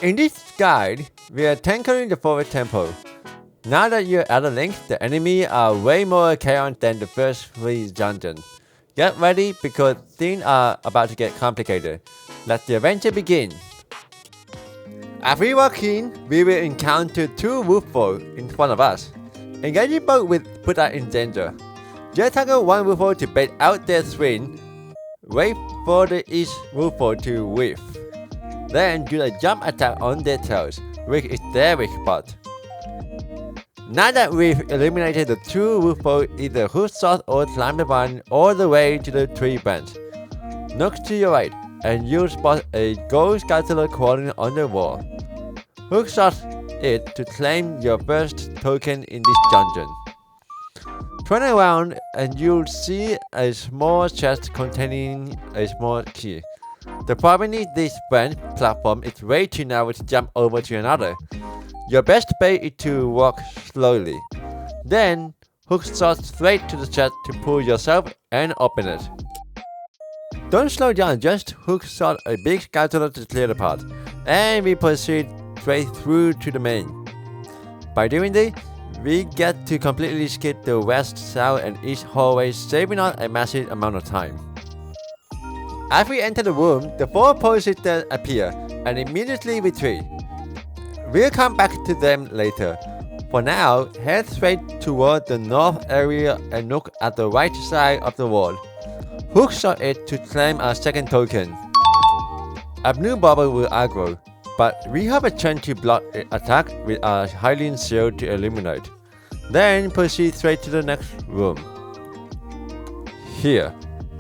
In this guide, we are tackling the forest temple. Now that you're at the link, the enemies are way more chaotic than the first 3 dungeons. Get ready because things are about to get complicated. Let the adventure begin. As we walk in, we will encounter 2 wolf foes in front of us. Engaging both will put us in danger. Just tackle one wolf foe to bait out their swing. Wait for each wolf foe to whiff. Then do a jump attack on their tails, which is their weak spot. Now that we've eliminated the 2 wolf foes, either hook shot or climb the vine all the way to the tree branch. Look to your right, and you'll spot a Gold Skulltulas crawling on the wall. Hook shot it to claim your first token in this dungeon. Turn around and you'll see a small chest containing a small key. The problem is this branch platform is way too narrow to jump over to another. Your best bet is to walk slowly. Then, hook shot straight to the chest to pull yourself and open it. Don't slow down, just hook shot a big Skulltula to clear the path, and we proceed straight through to the main. By doing this, we get to completely skip the west, south, and east hallways, saving us a massive amount of time. As we enter the room, the 4 Poe Sisters appear and immediately retreat. We'll come back to them later. For now, head straight toward the north area and look at the right side of the wall. Hook shot it to claim our second token. A blue bubble will aggro, but we have a chance to block its attack with our Hylian shield to eliminate. Then proceed straight to the next room. Here,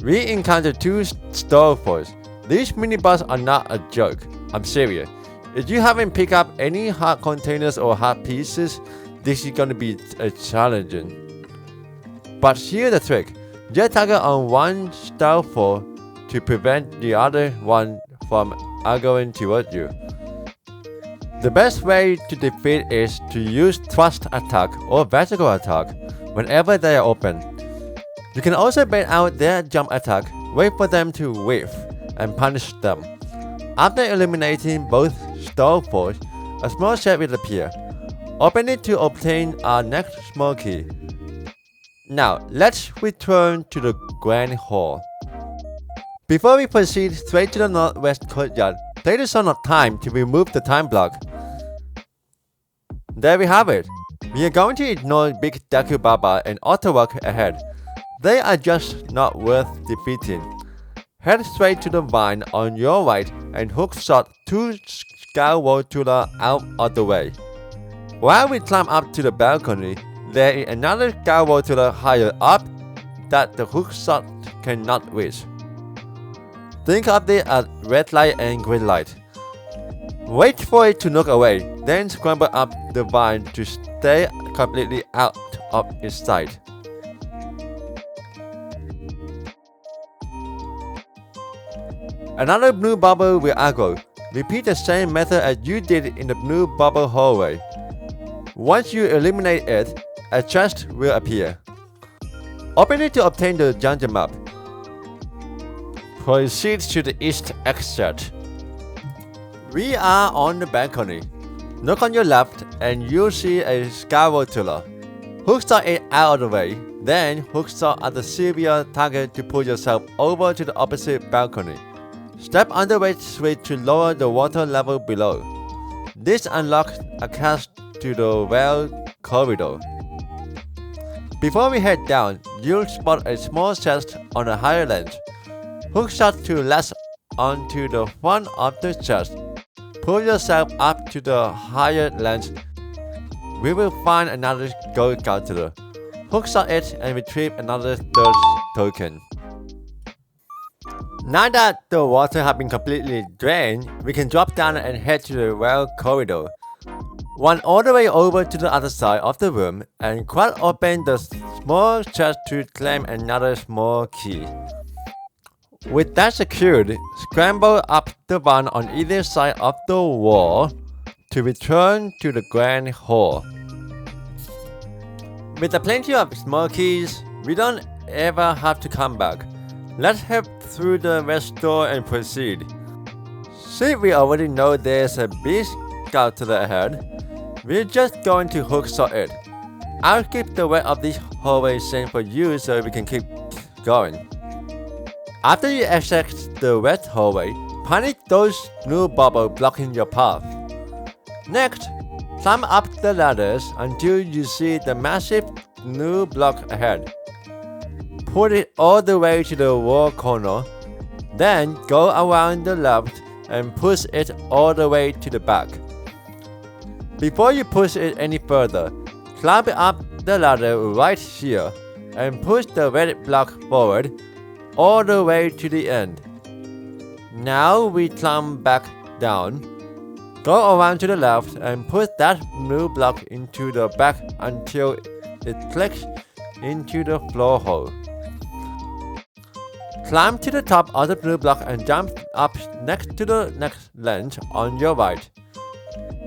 we encounter 2 Stalfos. These mini-boss are not a joke, I'm serious. If you haven't picked up any heart containers or heart pieces, this is gonna be challenging. But here's the trick. Just target on one Stalfos to prevent the other one from aggroing towards you. The best way to defeat is to use thrust attack or vertical attack whenever they are open. You can also bait out their jump attack, wait for them to whiff, and punish them. After eliminating both Stalfos, a small chest will appear. Open it to obtain our next small key. Now, let's return to the Grand Hall. Before we proceed straight to the northwest courtyard, play the Song of Time to remove the time block. There we have it. We are going to ignore Big Deku Baba and Otterwalk ahead. They are just not worth defeating. Head straight to the vine on your right and hook shot 2 Skulltulas out of the way. While we climb up to the balcony, there is another Skulltulas higher up that the hook shot cannot reach. Think of it as red light and green light. Wait for it to look away, then scramble up the vine to stay completely out of its sight. Another blue bubble will aggro. Repeat the same method as you did in the blue bubble hallway. Once you eliminate it, a chest will appear. Open it to obtain the dungeon map. Proceed to the east exit. We are on the balcony. Look on your left and you'll see a Skulltulas. Hook shot it out of the way, then hook shot at the severe target to pull yourself over to the opposite balcony. Step on the weight switch to lower the water level below. This unlocks access to the well corridor. Before we head down, you'll spot a small chest on a higher ledge. Hook shot to latch onto the front of the chest. Pull yourself up to the higher ledge. We will find another Gold Skulltulas. Hook shot it and retrieve another 3rd token. Now that the water has been completely drained, we can drop down and head to the well corridor. Run all the way over to the other side of the room and crack open the small chest to claim another small key. With that secured, scramble up the vine on either side of the wall to return to the Grand Hall. With plenty of small keys, we don't ever have to come back. Let's head through the west door and proceed. Since we already know there's a big Skulltula ahead, we're just going to hookshot it. I'll keep the rest of this hallway same for you so we can keep going. After you exit the west hallway, punish those new bubbles blocking your path. Next, climb up the ladders until you see the massive new block ahead. Put it all the way to the wall corner, then go around the left and push it all the way to the back. Before you push it any further, climb up the ladder right here and push the red block forward all the way to the end. Now we climb back down. Go around to the left and push that new block into the back until it clicks into the floor hole. Climb to the top of the blue block and jump up next to the next ledge on your right.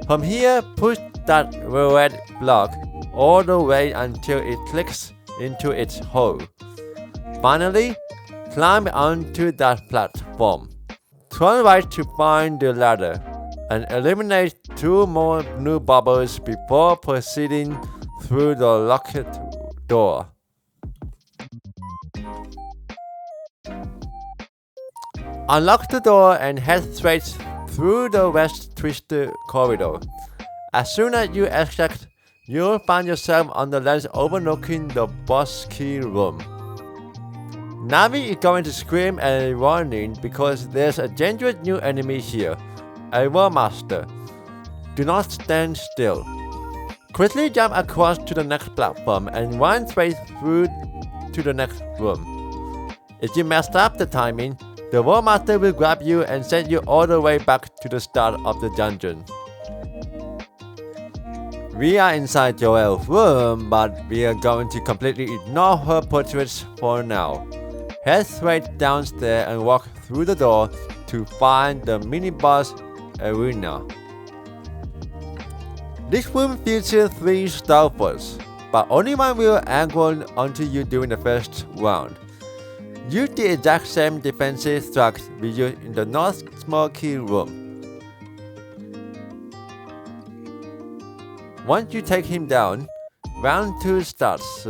From here, push that red block all the way until it clicks into its hole. Finally, climb onto that platform. Turn right to find the ladder and eliminate 2 more new bubbles before proceeding through the locked door. Unlock the door and head straight through the west twisted corridor. As soon as you exit, you'll find yourself on the ledge overlooking the boss key room. Navi is going to scream a warning because there's a dangerous new enemy here, a Wallmaster. Do not stand still. Quickly jump across to the next platform and run straight through to the next room. If you messed up the timing, the Wallmaster will grab you and send you all the way back to the start of the dungeon. We are inside Joelle's room, but we are going to completely ignore her portraits for now. Head straight downstairs and walk through the door to find the mini-boss arena. This room features 3 Stalfos, but only one will aggro onto you during the first round. Use the exact same defensive strikes we used in the North Small Key room. Once you take him down, round 2 starts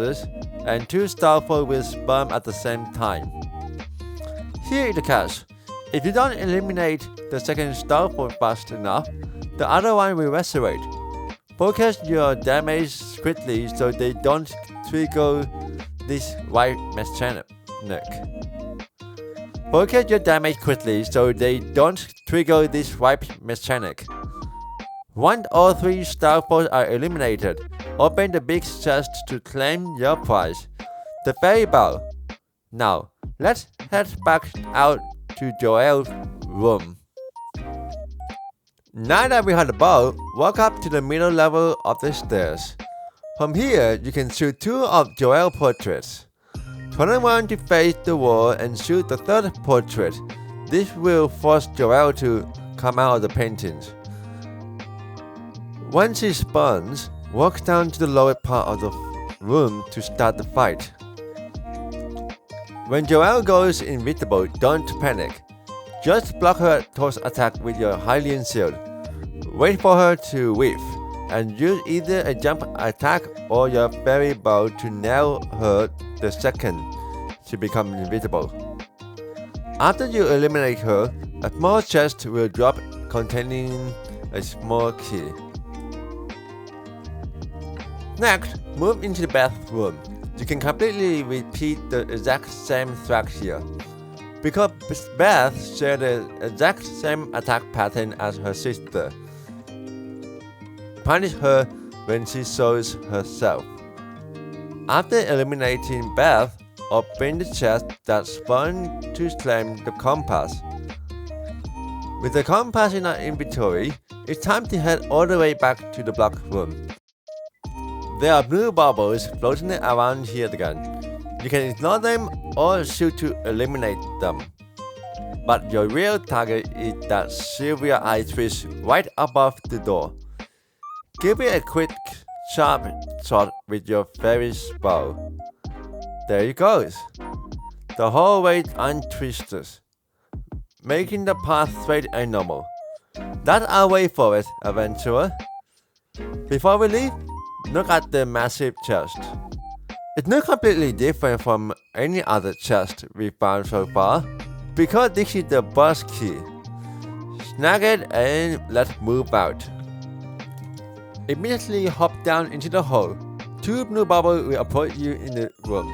and 2 Stalfos will spawn at the same time. Here is the catch. If you don't eliminate the second Stalfos fast enough, the other one will resurrect. Focus your damage quickly so they don't trigger this white mechanic. Focus your damage quickly so they don't trigger this wipe mechanic. Once all 3 Stalfos are eliminated, open the big chest to claim your prize, the fairy ball. Now, let's head back out to Joelle's room. Now that we have the ball, walk up to the middle level of the stairs. From here, you can shoot 2 of Joelle's portraits. Turn around to face the wall and shoot the 3rd portrait. This will force Joelle to come out of the paintings. Once she spawns, walk down to the lower part of the room to start the fight. When Joelle goes invisible, don't panic. Just block her toss attack with your Hylian shield. Wait for her to whiff, and use either a jump attack or your fairy bow to nail her the second she becomes invisible. After you eliminate her, a small chest will drop containing a small key. Next, move into the Beth room. You can completely repeat the exact same track here. Because Beth shares the exact same attack pattern as her sister. Punish her when she shows herself. After eliminating Beth, open the chest that spawned to claim the compass. With the compass in our inventory, it's time to head all the way back to the block room. There are blue bubbles floating around here again. You can ignore them or shoot to eliminate them. But your real target is that silver eye fish right above the door. Give it a quick sharp shot with your fairy bow. There it goes. The whole way untwisted, making the path straight and normal. That's our way forward, adventurer. Before we leave, look at the massive chest. It's not completely different from any other chest we found so far, because this is the boss key. Snag it and let's move out. Immediately hop down into the hole. 2 blue bubbles will approach you in the room.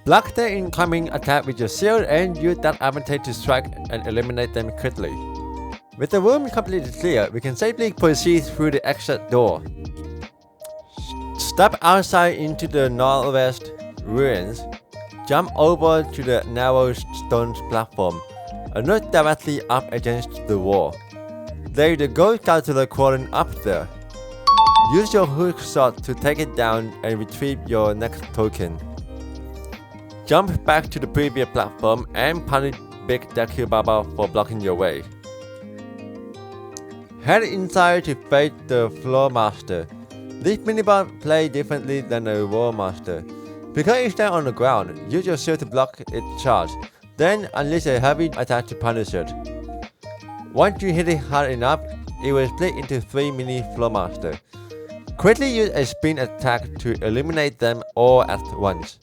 Block the incoming attack with your shield and use that advantage to strike and eliminate them quickly. With the room completely clear, we can safely proceed through the exit door. Step outside into the northwest ruins. Jump over to the narrow stone platform and look directly up against the wall. There is the Gold Skulltulas crawling up there. Use your hook shot to take it down and retrieve your next token. Jump back to the previous platform and punish Big Deku Baba for blocking your way. Head inside to face the Floormaster. This miniboss plays differently than a Wallmaster. Because it stands on the ground, use your shield to block its charge, then unleash a heavy attack to punish it. Once you hit it hard enough, it will split into 3 mini Floormasters. Quickly use a spin attack to eliminate them all at once.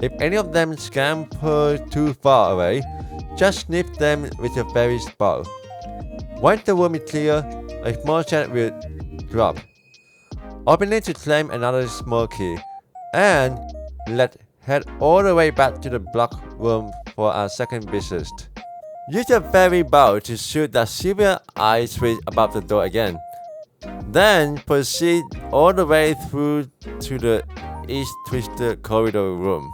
If any of them scamper too far away, just snip them with your fairy bow. Once the room is clear, a small chest will drop. Open it to claim another small key, and let's head all the way back to the block room for our second visit. Use your fairy bow to shoot that silver eye switch above the door again. Then proceed all the way through to the east twisted corridor room.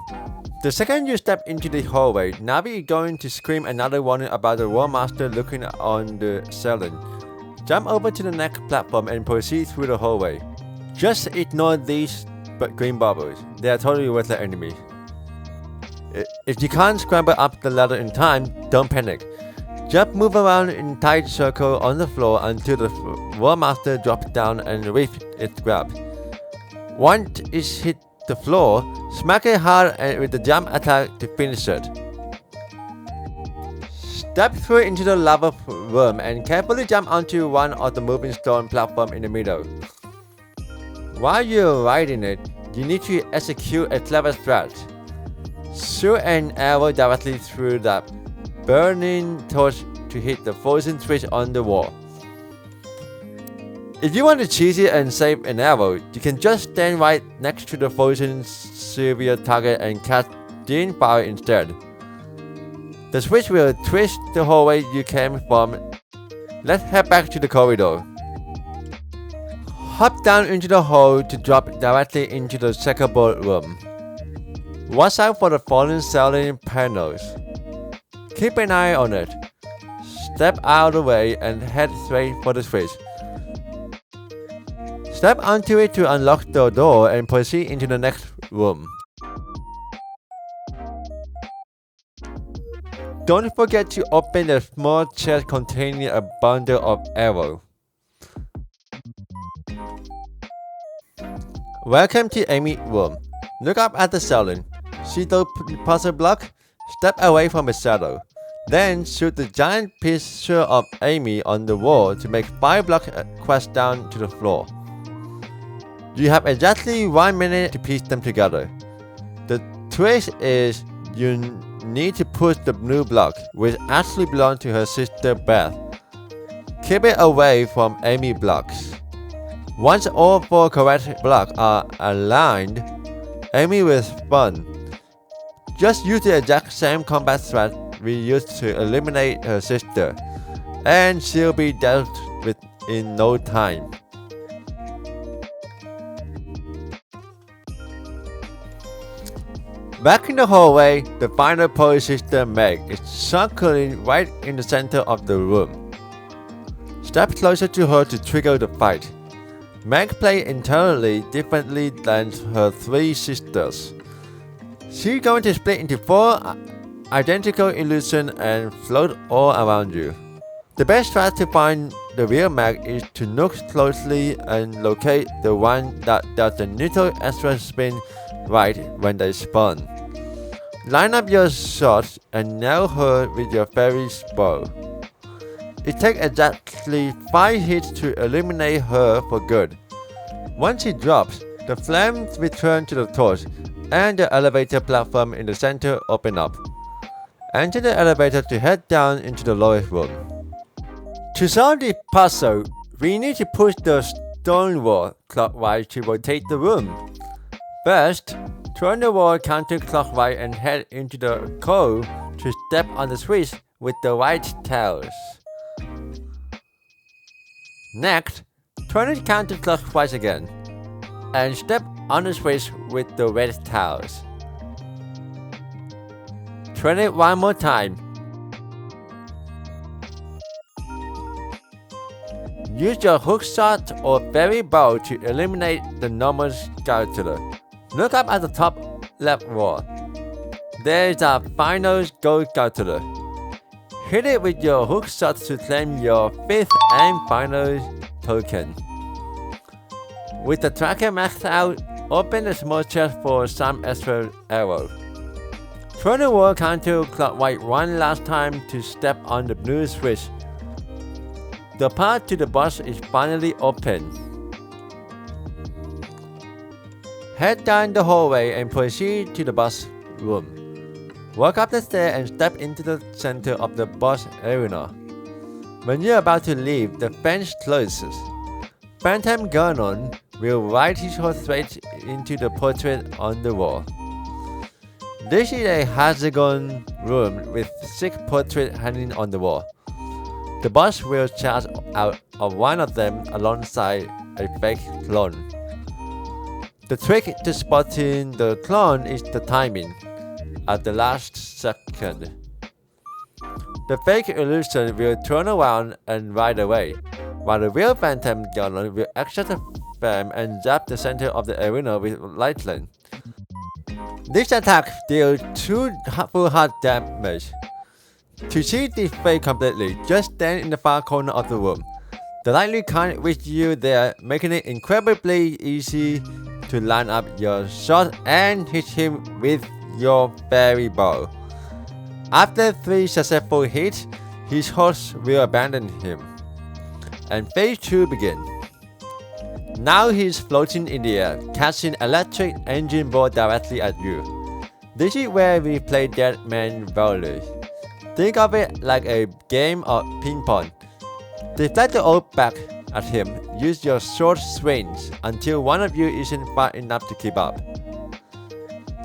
The second you step into the hallway, Navi is going to scream another warning about the Wallmaster looking on the ceiling. Jump over to the next platform and proceed through the hallway. Just ignore these green bubbles, they are totally worthless enemies. If you can't scramble up the ladder in time, don't panic. Just move around in a tight circle on the floor until the Wallmaster drops down and reaps its grab. Once it hits the floor, smack it hard and with the jump attack to finish it. Step through into the lava room and carefully jump onto one of the moving stone platforms in the middle. While you're riding it, you need to execute a clever strat. Shoot an arrow directly through that burning torch to hit the frozen switch on the wall. If you want to cheese it and save an arrow, you can just stand right next to the frozen silver target and cast Dim Fire instead. The switch will twist the hallway you came from. Let's head back to the corridor. Hop down into the hole to drop directly into the checkerboard room. Watch out for the fallen ceiling panels. Keep an eye on it. Step out of the way and head straight for the switch. Step onto it to unlock the door and proceed into the next room. Don't forget to open the small chest containing a bundle of arrows. Welcome to Amy's room. Look up at the ceiling. See the puzzle block? Step away from the shadow. Then shoot the giant picture of Amy on the wall to make 5 blocks quest down to the floor. You have exactly 1 minute to piece them together. The twist is you need to push the blue block, which actually belongs to her sister Beth. Keep it away from Amy blocks. Once all 4 correct blocks are aligned, Amy will spawn. Just use the exact same combat strat we used to eliminate her sister, and she'll be dealt with in no time. Back in the hallway, the final Poe Sister Meg is circling right in the center of the room. Step closer to her to trigger the fight. Meg plays entirely differently than her 3 sisters. She's going to split into 4 identical illusions and float all around you. The best strat to find the real Meg is to look closely and locate the one that does the neutral extra spin right when they spawn. Line up your shots and nail her with your fairy bow. It takes exactly 5 hits to eliminate her for good. Once she drops, the flames return to the torch, and the elevator platform in the center open up. Enter the elevator to head down into the lowest room. To solve the puzzle, we need to push the stone wall clockwise to rotate the room. First, turn the wall counterclockwise and head into the cove to step on the switch with the white tiles. Next, turn it counterclockwise again, and step on the switch with the red tiles. Turn it one more time. Use your hook shot or fairy bow to eliminate the normal Skulltula. Look up at the top left wall. There is a final Gold Skulltula. Hit it with your hook shot to claim your 5th and final token. With the tracker maxed out, open the small chest for some extra arrows. Turn the wall counterclockwise one last time to step on the blue switch. The path to the boss is finally open. Head down the hallway and proceed to the boss room. Walk up the stairs and step into the center of the boss arena. When you're about to leave, the fence closes. Phantom Ganon will ride his horse straight into the portrait on the wall. This is a hexagon room with 6 portraits hanging on the wall. The boss will charge out of one of them alongside a fake clone. The trick to spotting the clone is the timing at the last second. The fake illusion will turn around and ride away, while the real Phantom Ganon will exit the frame and zap the center of the arena with lightning. This attack deals 2 full heart damage. To see this fake completely, just stand in the far corner of the room. The lightning can't reach you there, making it incredibly easy to line up your shot and hit him with your fairy bow. After 3 successful hits, his horse will abandon him, and phase 2 begins. Now he's floating in the air, casting electric engine ball directly at you. This is where we play Dead Man Volley. Think of it like a game of ping-pong. Deflect the orb back at him. Use your short swings until one of you isn't far enough to keep up.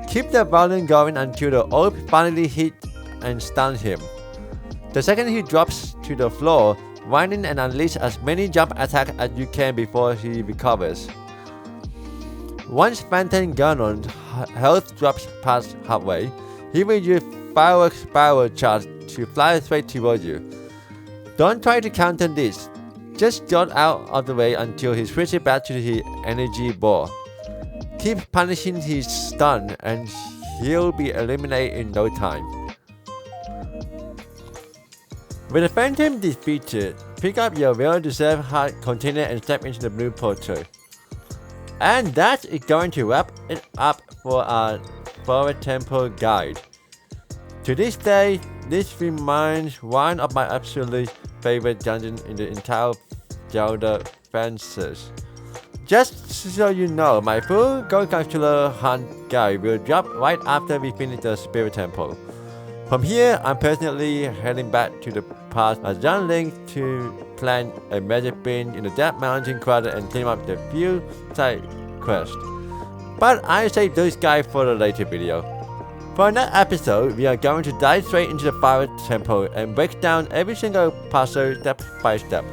Keep the volume going until the orb finally hits and stuns him. The second he drops to the floor, whining and unleash as many jump attacks as you can before he recovers. Once Phantom Ganon's health drops past halfway, he will use fireworks spiral charge to fly straight towards you. Don't try to counter this. Just jump out of the way until he switches back to his energy ball. Keep punishing his stun and he'll be eliminated in no time. With the Phantom defeated, pick up your well-deserved heart container and step into the blue portal. And that is going to wrap it up for our Forest Temple guide. To this day, this remains one of my absolute favorite dungeons in the entire Zelda franchise. Just so you know, my full Gold Skulltulas hunt guide will drop right after we finish the Spirit Temple. From here, I'm personally heading back to the past as young Link to plan a magic bean in the Dark Mountain Crater and clean up the few side quests. But I saved those guys for the later video. For next episode, we are going to dive straight into the Forest Temple and break down every single puzzle step by step.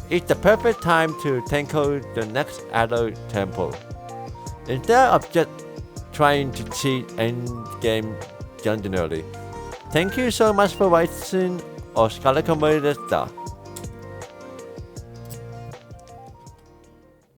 It's the perfect time to tackle the next adult temple, instead of just trying to cheat endgame dungeon early. Thank you so much for watching. Komori